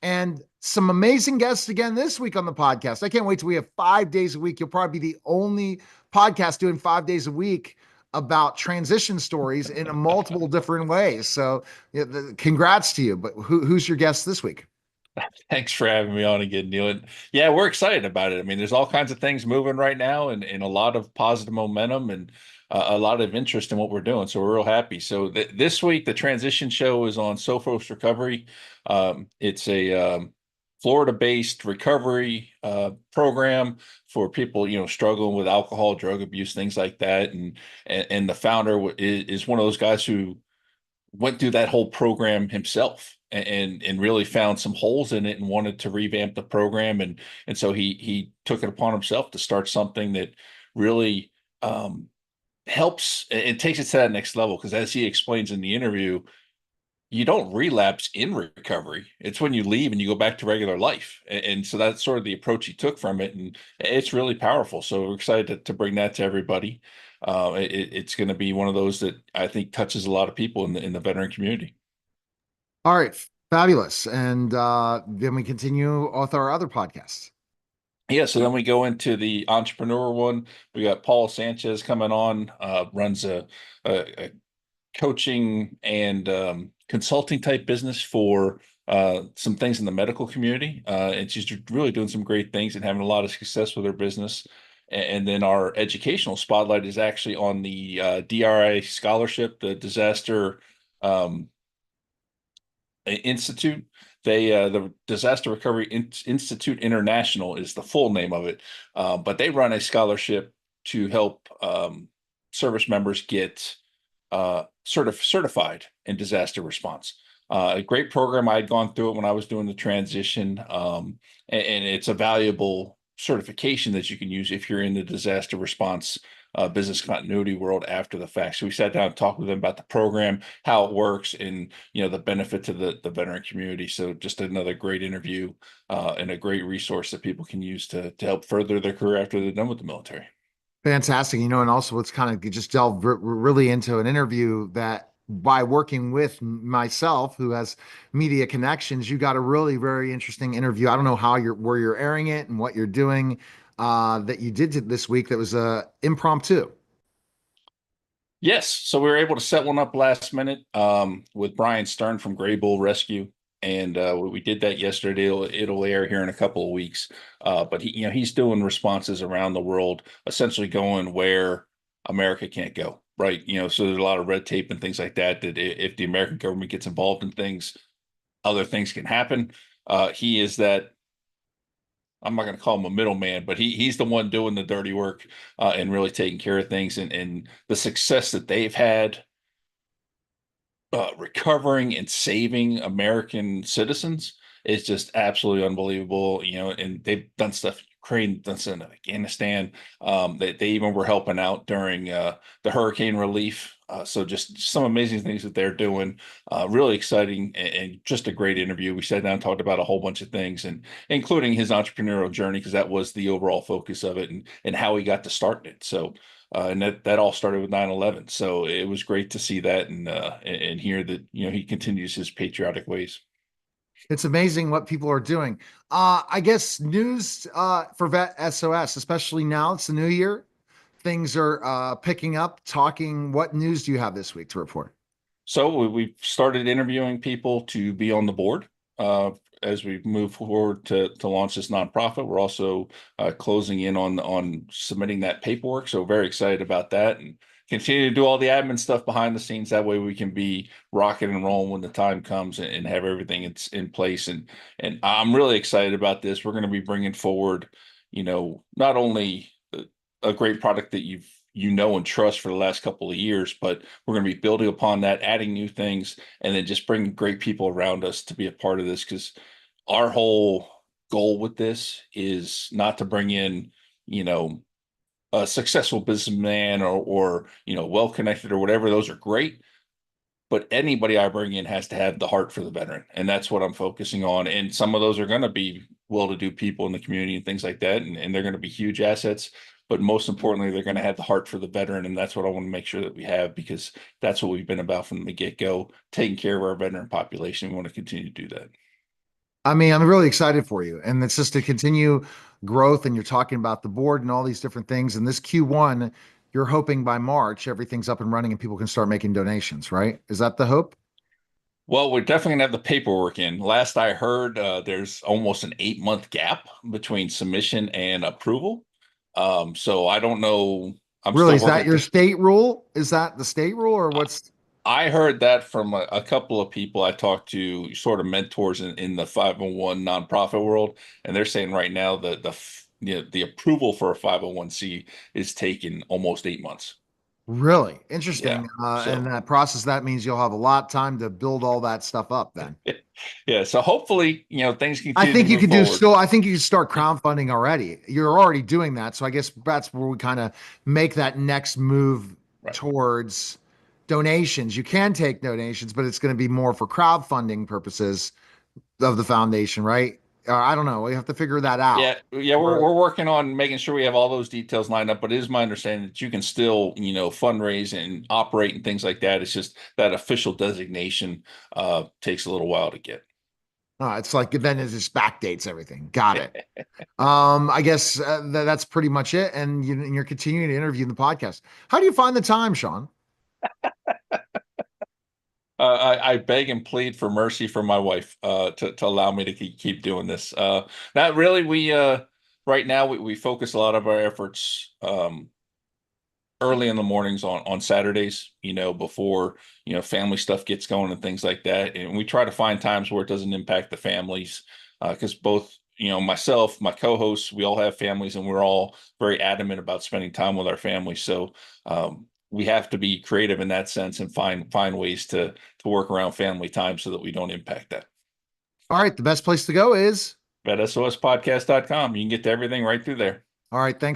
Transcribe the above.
and some amazing guests again this week on the podcast. I can't wait till we have 5 days a week. You'll probably be the only podcast doing 5 days a week about transition stories in a multiple different ways. So, yeah, congrats to you. But who's your guest this week? Thanks for having me on again, Neil. And yeah, we're excited about it. I mean, there's all kinds of things moving right now and a lot of positive momentum and a lot of interest in what we're doing. So we're real happy. So this week, the transition show is on Sophos Recovery. It's a Florida-based recovery program for people, struggling with alcohol, drug abuse, things like that. And the founder is one of those guys who went through that whole program himself and really found some holes in it and wanted to revamp the program and so he took it upon himself to start something that really helps and takes it to that next level, because as he explains in the interview, you don't relapse in recovery. It's when you leave and you go back to regular life. And so that's sort of the approach he took from it. And it's really powerful. So we're excited to bring that to everybody. It's going to be one of those that I think touches a lot of people in the veteran community. All right, fabulous. And then we continue with our other podcasts. Yeah, so then we go into the entrepreneur one. We got Paul Sanchez coming on, runs a coaching and consulting type business for some things in the medical community. And she's really doing some great things and having a lot of success with her business. And then our educational spotlight is actually on the DRI scholarship, the Disaster um, Institute. The Disaster Recovery Institute International is the full name of it, but they run a scholarship to help service members get certified in disaster response. A great program. I had gone through it when I was doing the transition, and it's a valuable certification that you can use if you're in the disaster response business continuity world after the fact. So we sat down and talked with them about the program, how it works, and the benefit to the veteran community. So just another great interview and a great resource that people can use to help further their career after they're done with the military. Fantastic. And also let's kind of just delve really into an interview that by working with myself, who has media connections, you got a really very interesting interview. I don't know where you're airing it and what you're doing that you did this week that was impromptu. Yes, so we were able to set one up last minute with Brian Stern from Gray Bull Rescue, and we did that yesterday. It'll air here in a couple of weeks. But he's doing responses around the world, essentially going where America can't go, right? So there's a lot of red tape and things like that. That if the American government gets involved in things, other things can happen. He is that. I'm not going to call him a middleman, but he's the one doing the dirty work and really taking care of things, and the success that they've had recovering and saving American citizens is just absolutely unbelievable. And they've done stuff in Ukraine, done stuff in Afghanistan. They even were helping out during the hurricane relief. So just some amazing things that they're doing. Really exciting and just a great interview. We sat down and talked about a whole bunch of things, and including his entrepreneurial journey, because that was the overall focus of it, and how he got to start it. So and that all started with 9/11. So it was great to see that and hear that he continues his patriotic ways. It's amazing what people are doing. I guess news for Vet SOS, especially now it's the new year. Things are picking up. Talking, what news do you have this week to report? So we've started interviewing people to be on the board as we move forward to launch this nonprofit. We're also closing in on submitting that paperwork. So very excited about that and continue to do all the admin stuff behind the scenes. That way we can be rocking and rolling when the time comes and have everything in place. And I'm really excited about this. We're going to be bringing forward, not only a great product that and trust for the last couple of years, but we're going to be building upon that, adding new things, and then just bringing great people around us to be a part of this. Because our whole goal with this is not to bring in, you know, a successful businessman or well connected or whatever. Those are great, but anybody I bring in has to have the heart for the veteran, and that's what I'm focusing on. And some of those are going to be well-to-do people in the community and things like that, and they're going to be huge assets. But most importantly, they're going to have the heart for the veteran, and that's what I want to make sure that we have, because that's what we've been about from the get-go, taking care of our veteran population. We want to continue to do that. I mean, I'm really excited for you. And it's just to continue growth. And you're talking about the board and all these different things. And this Q1, you're hoping by March, everything's up and running and people can start making donations, right? Is that the hope? Well, we're definitely gonna have the paperwork in. Last I heard, there's almost an 8 month gap between submission and approval. So I don't know. I'm Really? still Is that working your through. state rule? Is that the state rule or what's I heard that from a couple of people I talked to, sort of mentors in the 501 nonprofit world, and they're saying right now the approval for a 501c is taking almost 8 months. really Yeah. interesting? And So that process, that means you'll have a lot of time to build all that stuff up then. yeah. So hopefully, things I continue to think you move could do forward. still. I think you can start Yeah. crowdfunding already. You're already doing that. So I guess that's where we kind of make that next move Right. towards donations. You can take donations, but it's going to be more for crowdfunding purposes of the foundation, right? I don't know. We have to figure that out. Yeah, yeah, we're working on making sure we have all those details lined up, but it is my understanding that you can still, fundraise and operate and things like that. It's just that official designation takes a little while to get. It's like then it just backdates everything. Got it. I guess that's pretty much it. And you're continuing to interview in the podcast. How do you find the time, Sean? I beg and plead for mercy from my wife to allow me to keep doing this. Not really. We right now we focus a lot of our efforts early in the mornings on Saturdays, before, family stuff gets going and things like that. And we try to find times where it doesn't impact the families. Because both, myself, my co-hosts, we all have families and we're all very adamant about spending time with our families. So we have to be creative in that sense and find ways to work around family time so that we don't impact that. All right. The best place to go is. At sospodcast.com. You can get to everything right through there. All right. Thanks.